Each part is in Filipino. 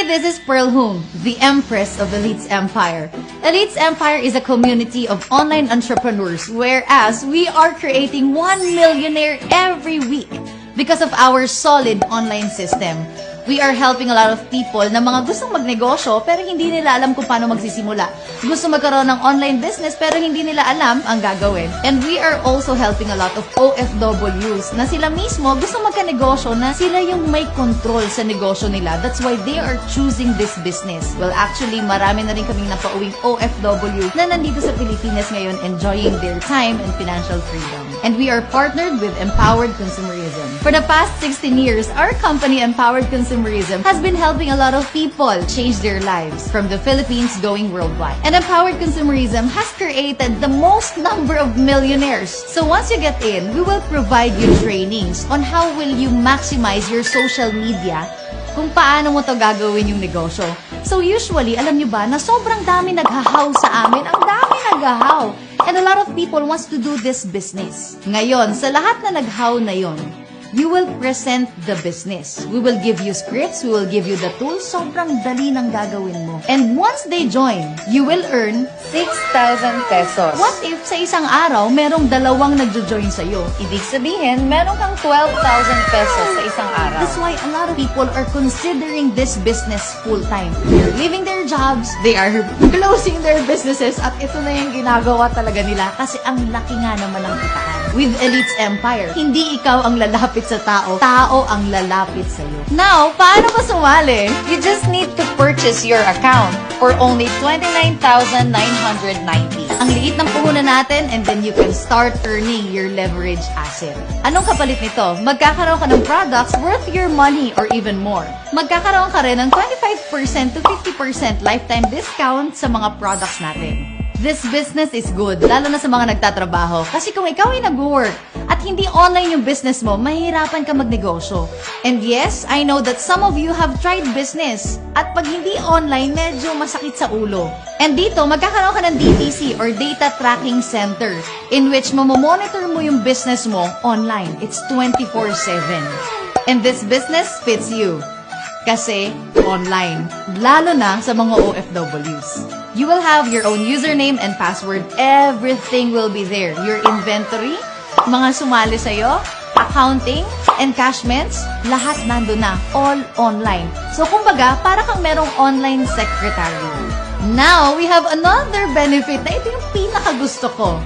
this is Pearl Hung, the Empress of Elites Empire. Elites Empire is a community of online entrepreneurs, whereas we are creating 1 millionaire every week because of our solid online system. We are helping a lot of people na mga gustong magnegosyo pero hindi nila alam kung paano magsisimula. Gusto magkaroon ng online business pero hindi nila alam ang gagawin. And we are also helping a lot of OFWs na sila mismo gusto magkanegosyo na sila yung may control sa negosyo nila. That's why they are choosing this business. Well, actually, marami na rin kaming napauwing OFW na nandito sa Pilipinas ngayon enjoying their time and financial freedom. And we are partnered with Empowered Consumerism. For the past 16 years, our company Empowered Consumerism has been helping a lot of people change their lives from the Philippines going worldwide. And Empowered Consumerism has created the most number of millionaires. So once you get in, we will provide you trainings on how will you maximize your social media kung paano mo to gagawin yung negosyo. So usually, alam nyo ba na sobrang dami naghahaw sa amin? Ang dami naghahaw. And a lot of people wants to do this business. Ngayon, sa lahat na naghaw na yon, you will present the business. We will give you scripts, we will give you the tools. Sobrang dali ng gagawin mo. And once they join, you will earn 6,000 pesos. What if sa isang araw, merong dalawang nagjo-join sa'yo? Ibig sabihin, meron kang 12,000 pesos sa isang araw. That's why a lot of people are considering this business full-time. They're leaving their jobs, they are closing their businesses, at ito na yung ginagawa talaga nila kasi ang laki nga naman ng kitaan. With Elites Empire, hindi ikaw ang lalapit sa tao, tao ang lalapit sa'yo. Now, paano ba sumali? You just need to purchase your account for only 29,990. Ang liit ng puhunan natin, and then you can start earning your leverage asset. Anong kapalit nito? Magkakaroon ka ng products worth your money or even more. Magkakaroon ka rin ng 25% to 50% lifetime discount sa mga products natin. This business is good, lalo na sa mga nagtatrabaho. Kasi kung ikaw ay nag-work at hindi online yung business mo, mahihirapan ka magnegosyo. And yes, I know that some of you have tried business. At pag hindi online, medyo masakit sa ulo. And dito, magkakaroon ka ng DTC or Data Tracking Center in which mamomonitor mo yung business mo online. It's 24/7. And this business fits you. Kasi online, lalo na sa mga OFWs. You will have your own username and password. Everything will be there. Your inventory, mga sumali sa'yo, accounting, encashments, lahat nandun na. All online. So, kumbaga, para kang merong online secretary. Now, we have another benefit na ito yung pinakagusto ko.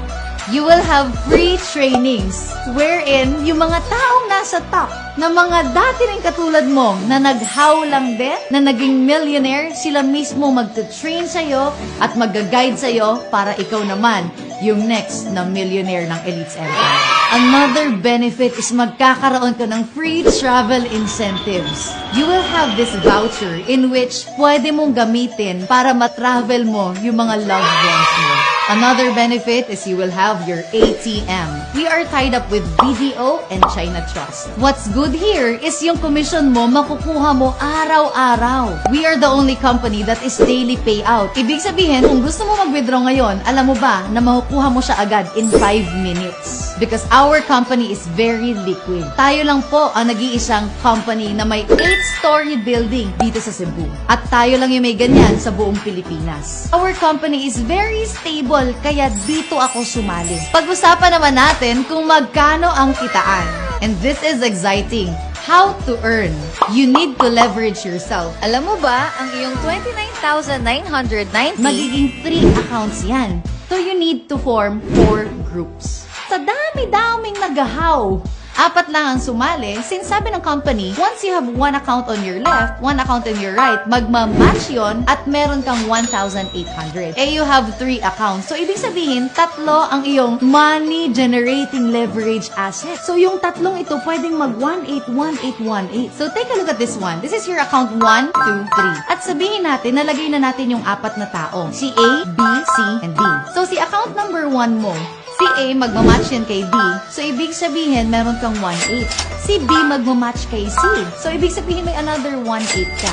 You will have free trainings wherein yung mga taong nasa top na mga dati rin katulad mo na naghaw lang din, na naging millionaire, sila mismo magte-train sa'yo at mag-guide sa'yo para ikaw naman yung next na millionaire ng Elites Empire. Another benefit is magkakaroon ka ng free travel incentives. You will have this voucher in which pwede mong gamitin para matravel mo yung mga loved ones mo. Another benefit is you will have your ATM. We are tied up with BDO and China Trust. What's good here is yung commission mo makukuha mo araw-araw. We are the only company that is daily payout. Ibig sabihin, kung gusto mo mag-withdraw ngayon, alam mo ba na makukuha mo siya agad in 5 minutes? Because our company is very liquid. Tayo lang po ang nag-iisang company na may 8-story building dito sa Cebu. At tayo lang yung may ganyan sa buong Pilipinas. Our company is very stable, kaya dito ako sumali. Pag-usapan naman natin kung magkano ang kitaan. And this is exciting. How to earn. You need to leverage yourself. Alam mo ba, ang iyong 29,990 magiging 3 accounts yan. So you need to form 4 groups. Sa dami-daming nagahaw, 4 lang ang sumali. Since sabi ng company, once you have 1 account on your left, 1 account on your right, magma-match yon at meron kang 1,800. Eh, you have 3 accounts. So, ibig sabihin, 3 ang iyong money-generating leverage asset. So, yung 3 ito, pwedeng mag-18, 18, 18. So, take a look at this one. This is your account 1, 2, 3. At sabihin natin, nalagay na natin yung 4 na tao. Si A, B, C, and D. So, si account number 1 mo, si A, magmamatch yan kay B. So, ibig sabihin, meron kang 1,800. Si B, magmamatch kay C. So, ibig sabihin, may another 1,800 ka.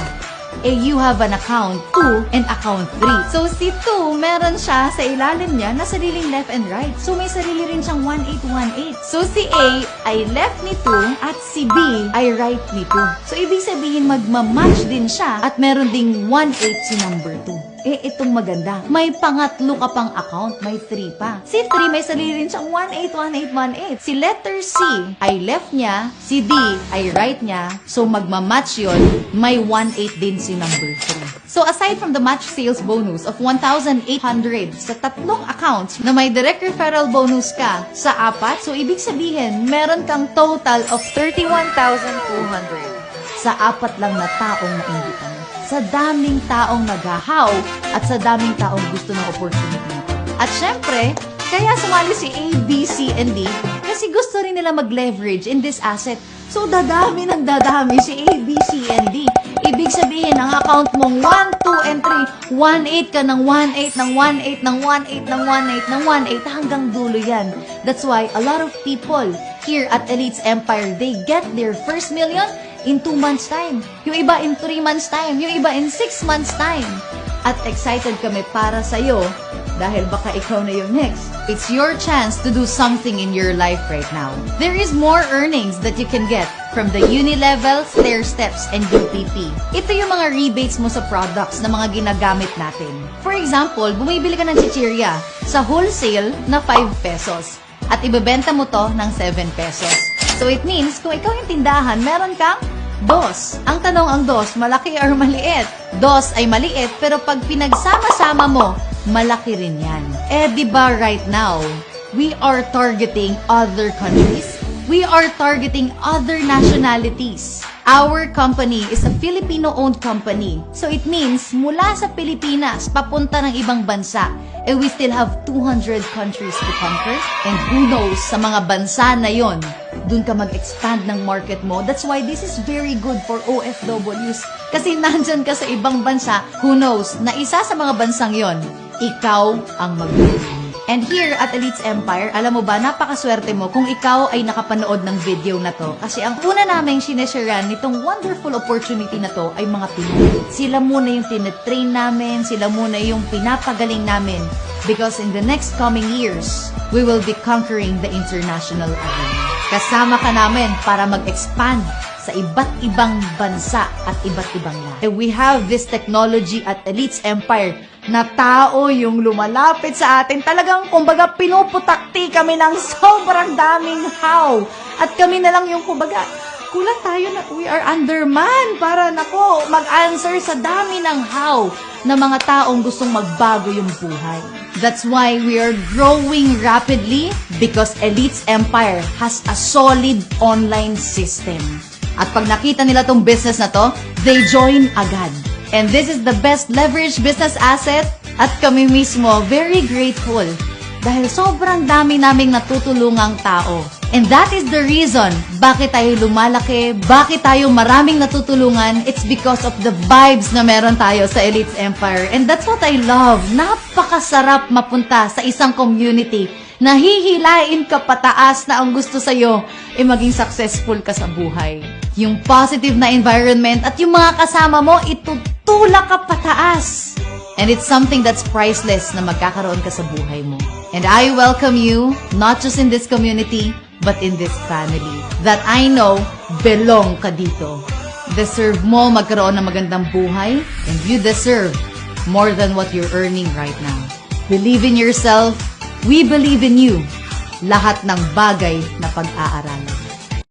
you have an account 2 and account 3. So, si 2, meron siya sa ilalim niya na sariling left and right. So, may sarili rin siyang 1818. So, si A ay left ni 2 at si B ay right ni 2. So, ibig sabihin magmamatch din siya at meron ding 18 si number 2. Itong maganda. May pangatlo ka pang account. May 3 pa. Si 3 may sarili rin siyang 181818. Si letter C ay left niya. Si D ay right niya. So, magmamatch yun. May 18 din si number 3. So, aside from the match sales bonus of 1,800 sa tatlong accounts na may direct referral bonus ka sa 4, so ibig sabihin, meron kang total of 31,200 sa 4 lang na taong naimbitan. Sa daming taong naghahaw at sa daming taong gusto ng opportunity. At syempre, kaya sumali si A, B, C, and D kasi gusto rin nila mag-leverage in this asset. So, dadami ng dadami si A, B, C, and D. Ibig sabihin, ang account mong 1, 2, and 3, 1-8 ka ng 1-8, ng 1-8, ng 1-8, ng 1-8, ng 1-8, hanggang dulo yan. That's why a lot of people here at Elites Empire, they get their first million in 2 months' time. Yung iba in 3 months' time. Yung iba in 6 months' time. At excited kami para sa'yo dahil baka ikaw na yung next. It's your chance to do something in your life right now. There is more earnings that you can get from the Unilevel, Stair Steps, and UPP. Ito yung mga rebates mo sa products na mga ginagamit natin. For example, bumibili ka ng chichirya sa wholesale na 5 pesos at ibebenta mo to ng 7 pesos. So it means, kung ikaw yung tindahan, meron kang dos. Ang tanong ang dos, malaki or maliit? Dos ay maliit, pero pag pinagsama-sama mo, malaki rin yan. Diba right now, we are targeting other countries. We are targeting other nationalities. Our company is a Filipino-owned company. So it means, mula sa Pilipinas, papunta ng ibang bansa, we still have 200 countries to conquer. And who knows, sa mga bansa na yon, dun ka mag-expand ng market mo. That's why this is very good for OFWs. Kasi nandyan ka sa ibang bansa, who knows, na isa sa mga bansang yon, ikaw ang mag-win. And here at Elites Empire, alam mo ba, napakaswerte mo kung ikaw ay nakapanood ng video na to. Kasi ang una naming sinesharean nitong wonderful opportunity na to ay mga Pinoy. Sila muna yung tinetrain namin, sila muna yung pinapagaling namin. Because in the next coming years, we will be conquering the international arena. Kasama ka namin para mag-expand sa iba't ibang bansa at iba't ibang lahat. We have this technology at Elites Empire na tao yung lumalapit sa atin. Talagang, kumbaga, pinuputakti kami ng sobrang daming how. At kami na lang yung, kumbaga, kulang tayo na we are underman para, nako, mag-answer sa dami ng how na mga taong gustong magbago yung buhay. That's why we are growing rapidly because Elites Empire has a solid online system. At pag nakita nila tong business na to, they join agad. And this is the best leverage business asset at kami mismo very grateful dahil sobrang dami naming natutulungang tao. And that is the reason bakit tayo lumalaki, bakit tayo maraming natutulungan. It's because of the vibes na meron tayo sa Elites Empire. And that's what I love. Napakasarap mapunta sa isang community na hihilain ka pataas na ang gusto sa'yo ay maging successful ka sa buhay. Yung positive na environment at yung mga kasama mo, itutulak ka pataas. And it's something that's priceless na magkakaroon ka sa buhay mo. And I welcome you, not just in this community, but in this family that I know belong ka dito. Deserve mo magkaroon ng magandang buhay and you deserve more than what you're earning right now. Believe in yourself. We believe in you. Lahat ng bagay na pag-aaralan.